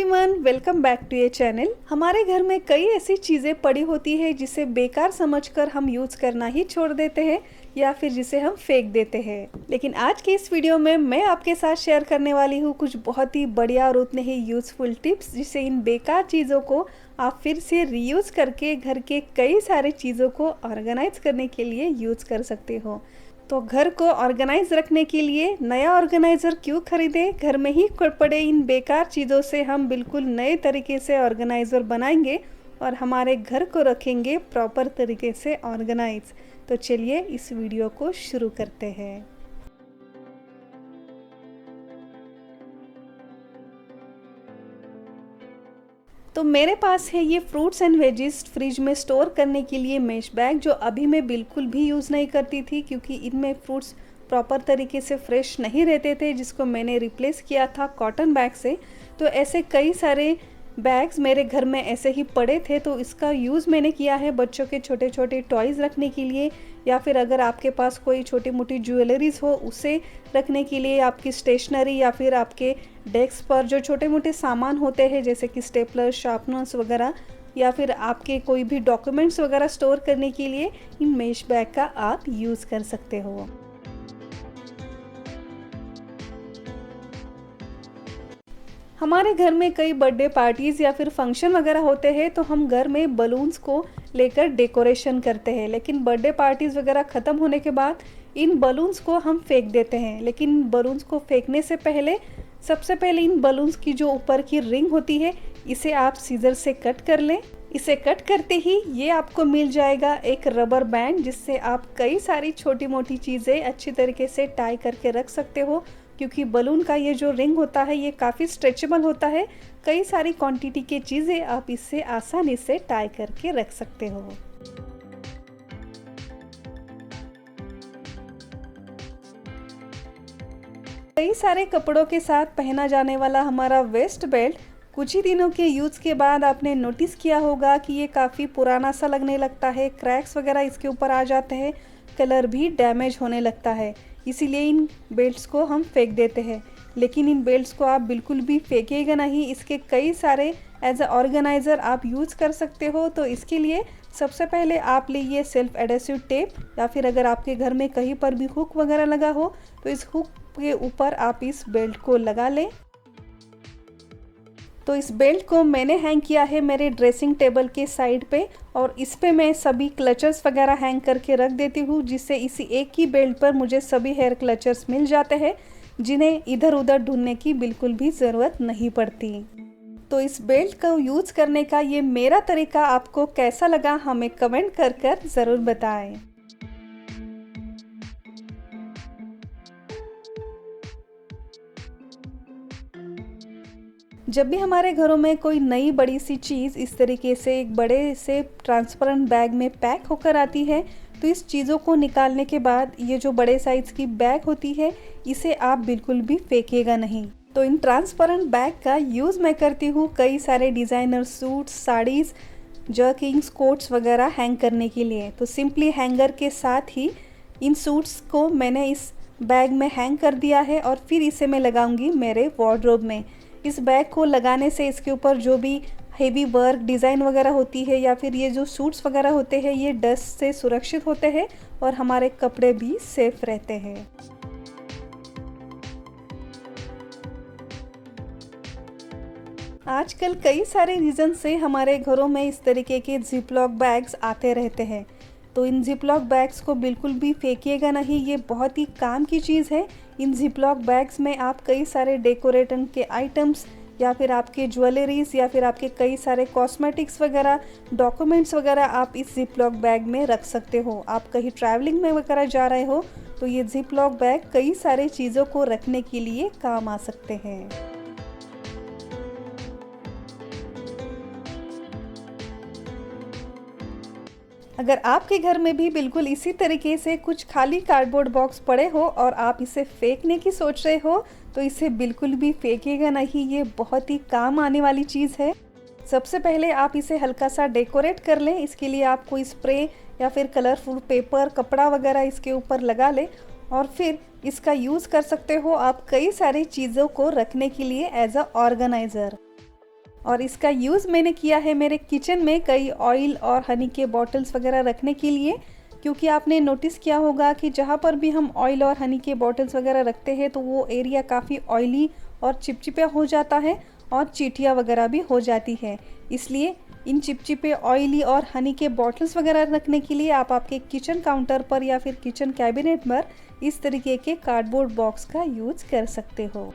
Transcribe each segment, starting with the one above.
Everyone, welcome back to ये channel. हमारे घर में कई ऐसी चीज़ें पड़ी होती है जिसे बेकार समझकर हम यूज़ करना ही छोड़ देते हैं या फिर जिसे हम फेंक देते हैं। लेकिन आज के इस वीडियो में मैं आपके साथ शेयर करने वाली हूँ कुछ बहुत ही बढ़िया और उतने ही यूज़फुल टिप्स जिससे इन बेकार चीज़ों को आप फिर से रीयूज़ करके घर के कई सारे चीज़ों को ऑर्गेनाइज करने के लिए यूज़ कर सकते हो। तो घर को ऑर्गेनाइज रखने के लिए नया ऑर्गेनाइज़र क्यों खरीदें, घर में ही पड़े इन बेकार चीज़ों से हम बिल्कुल नए तरीके से ऑर्गेनाइज़र बनाएंगे और हमारे घर को रखेंगे प्रॉपर तरीके से ऑर्गेनाइज। तो चलिए इस वीडियो को शुरू करते हैं। तो मेरे पास है ये फ्रूट्स एंड वेजीज फ्रिज में स्टोर करने के लिए मेश बैग, जो अभी मैं बिल्कुल भी यूज़ नहीं करती थी क्योंकि इनमें फ्रूट्स प्रॉपर तरीके से फ्रेश नहीं रहते थे, जिसको मैंने रिप्लेस किया था कॉटन बैग से। तो ऐसे कई सारे बैग्स मेरे घर में ऐसे ही पड़े थे, तो इसका यूज़ मैंने किया है बच्चों के छोटे छोटे टॉयज़ रखने के लिए, या फिर अगर आपके पास कोई छोटी मोटी ज्वेलरीज हो उसे रखने के लिए, आपकी स्टेशनरी या फिर आपके डेस्क पर जो छोटे मोटे सामान होते हैं जैसे कि स्टेपलर, शार्पनर्स वगैरह, या फिर आपके कोई भी डॉक्यूमेंट्स वगैरह स्टोर करने के लिए इन मेश बैग का आप यूज़ कर सकते हो। हमारे घर में कई बर्थडे पार्टीज़ या फिर फंक्शन वगैरह होते हैं तो हम घर में बलून्स को लेकर डेकोरेशन करते हैं, लेकिन बर्थडे पार्टीज़ वगैरह ख़त्म होने के बाद इन बलून्स को हम फेंक देते हैं। लेकिन बलून्स को फेंकने से पहले सबसे पहले इन बलून्स की जो ऊपर की रिंग होती है इसे आप सीजर से कट कर लें। इसे कट करते ही ये आपको मिल जाएगा एक रबर बैंड, जिससे आप कई सारी छोटी मोटी चीज़ें अच्छी तरीके से टाई करके रख सकते हो, क्योंकि बलून का ये जो रिंग होता है ये काफ़ी स्ट्रेचेबल होता है। कई सारी क्वांटिटी की चीज़ें आप इससे आसानी से टाई करके रख सकते हो। कई सारे कपड़ों के साथ पहना जाने वाला हमारा वेस्ट बेल्ट कुछ ही दिनों के यूज़ के बाद आपने नोटिस किया होगा कि ये काफ़ी पुराना सा लगने लगता है, क्रैक्स वगैरह इसके ऊपर आ जाते हैं, कलर भी डैमेज होने लगता है। इसीलिए इन बेल्ट्स को हम फेंक देते हैं। लेकिन इन बेल्ट्स को आप बिल्कुल भी फेंकिएगा नहीं, इसके कई सारे एज अ ऑर्गेनाइज़र आप यूज़ कर सकते हो। तो इसके लिए सबसे पहले आप लीजिए सेल्फ एडेसिव टेप, या फिर अगर आपके घर में कहीं पर भी हुक वगैरह लगा हो तो इस हुक के ऊपर आप इस बेल्ट को लगा लें। तो इस बेल्ट को मैंने हैंग किया है मेरे ड्रेसिंग टेबल के साइड पे, और इस पे मैं सभी क्लचर्स वगैरह हैंग करके रख देती हूँ, जिससे इसी एक ही बेल्ट पर मुझे सभी हेयर क्लचर्स मिल जाते हैं, जिन्हें इधर उधर ढूंढने की बिल्कुल भी ज़रूरत नहीं पड़ती। तो इस बेल्ट का यूज़ करने का ये मेरा तरीका आपको कैसा लगा हमें कमेंट कर ज़रूर बताएं। जब भी हमारे घरों में कोई नई बड़ी सी चीज़ इस तरीके से एक बड़े से ट्रांसपेरेंट बैग में पैक होकर आती है, तो इस चीज़ों को निकालने के बाद ये जो बड़े साइज़ की बैग होती है इसे आप बिल्कुल भी फेंकिएगा नहीं। तो इन ट्रांसपेरेंट बैग का यूज़ मैं करती हूँ कई सारे डिज़ाइनर सूट्स, साड़ीज़, जर्किंग्स, कोट्स वगैरह हैंग करने के लिए। तो सिंपली हैंगर के साथ ही इन सूट्स को मैंने इस बैग में हैंग कर दिया है और फिर इसे मैं लगाऊंगी मेरे वार्डरोब में। इस बैग को लगाने से इसके ऊपर जो भी हेवी वर्क डिज़ाइन वगैरह होती है या फिर ये जो सूट्स वगैरह होते हैं ये डस्ट से सुरक्षित होते हैं और हमारे कपड़े भी सेफ रहते हैं। आजकल कई सारे रीज़न से हमारे घरों में इस तरीके के जिपलॉक बैग्स आते रहते हैं, तो इन जिपलॉक बैग्स को बिल्कुल भी फेंकिएगा नहीं, ये बहुत ही काम की चीज़ है। इन जिपलॉक बैग्स में आप कई सारे डेकोरेशन के आइटम्स या फिर आपके ज्वेलरीज या फिर आपके कई सारे कॉस्मेटिक्स वगैरह, डॉक्यूमेंट्स वगैरह आप इस जिपलॉक बैग में रख सकते हो। आप कहीं ट्रैवलिंग में वगैरह जा रहे हो तो ये जिपलॉक बैग कई सारे चीज़ों को रखने के लिए काम आ सकते हैं। अगर आपके घर में भी बिल्कुल इसी तरीके से कुछ खाली कार्डबोर्ड बॉक्स पड़े हो और आप इसे फेंकने की सोच रहे हो तो इसे बिल्कुल भी फेंकिएगा नहीं, ये बहुत ही काम आने वाली चीज़ है। सबसे पहले आप इसे हल्का सा डेकोरेट कर लें। इसके लिए आप कोई स्प्रे या फिर कलरफुल पेपर, कपड़ा वगैरह इसके ऊपर लगा लें और फिर इसका यूज़ कर सकते हो आप कई सारी चीज़ों को रखने के लिए एज अ ऑर्गेनाइज़र। और इसका यूज़ मैंने किया है मेरे किचन में कई ऑयल और हनी के बॉटल्स वगैरह रखने के लिए, क्योंकि आपने नोटिस किया होगा कि जहाँ पर भी हम ऑयल और हनी के बॉटल्स वगैरह रखते हैं तो वो एरिया काफ़ी ऑयली और चिपचिपा हो जाता है और चींटियाँ वगैरह भी हो जाती है। इसलिए इन चिपचिपे ऑयली और हनी के बॉटल्स वगैरह रखने के लिए आप आपके किचन काउंटर पर या फिर किचन कैबिनेट पर इस तरीके के कार्डबोर्ड बॉक्स का यूज़ कर सकते हो।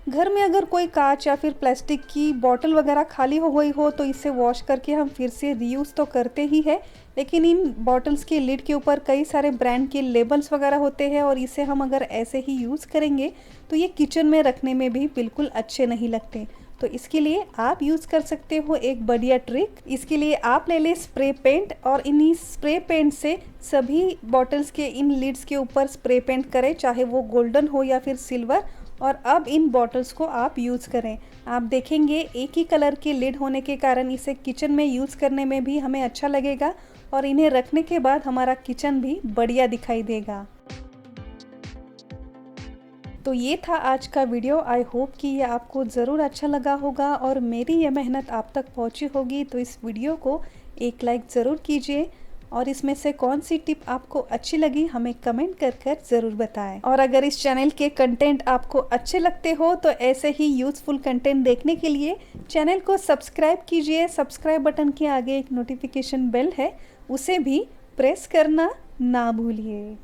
घर में अगर कोई कांच या फिर प्लास्टिक की बोतल वगैरह खाली हो गई हो तो इसे वॉश करके हम फिर से रीयूज़ तो करते ही है, लेकिन इन बॉटल्स के लिड के ऊपर कई सारे ब्रांड के लेबल्स वगैरह होते हैं और इसे हम अगर ऐसे ही यूज़ करेंगे तो ये किचन में रखने में भी बिल्कुल अच्छे नहीं लगते। तो इसके लिए आप यूज़ कर सकते हो एक बढ़िया ट्रिक। इसके लिए आप ले लें स्प्रे पेंट और इन्हीं स्प्रे पेंट से सभी बॉटल्स के इन लिड्स के ऊपर स्प्रे पेंट करें, चाहे वो गोल्डन हो या फिर सिल्वर। और अब इन बॉटल्स को आप यूज़ करें। आप देखेंगे एक ही कलर के लिड होने के कारण इसे किचन में यूज़ करने में भी हमें अच्छा लगेगा और इन्हें रखने के बाद हमारा किचन भी बढ़िया दिखाई देगा। तो ये था आज का वीडियो। आई होप कि ये आपको ज़रूर अच्छा लगा होगा और मेरी ये मेहनत आप तक पहुंची होगी। तो इस वीडियो को एक लाइक ज़रूर कीजिए और इसमें से कौन सी टिप आपको अच्छी लगी हमें कमेंट कर ज़रूर बताएं। और अगर इस चैनल के कंटेंट आपको अच्छे लगते हो तो ऐसे ही यूज़फुल कंटेंट देखने के लिए चैनल को सब्सक्राइब कीजिए। सब्सक्राइब बटन के आगे एक नोटिफिकेशन बेल है, उसे भी प्रेस करना ना भूलिए।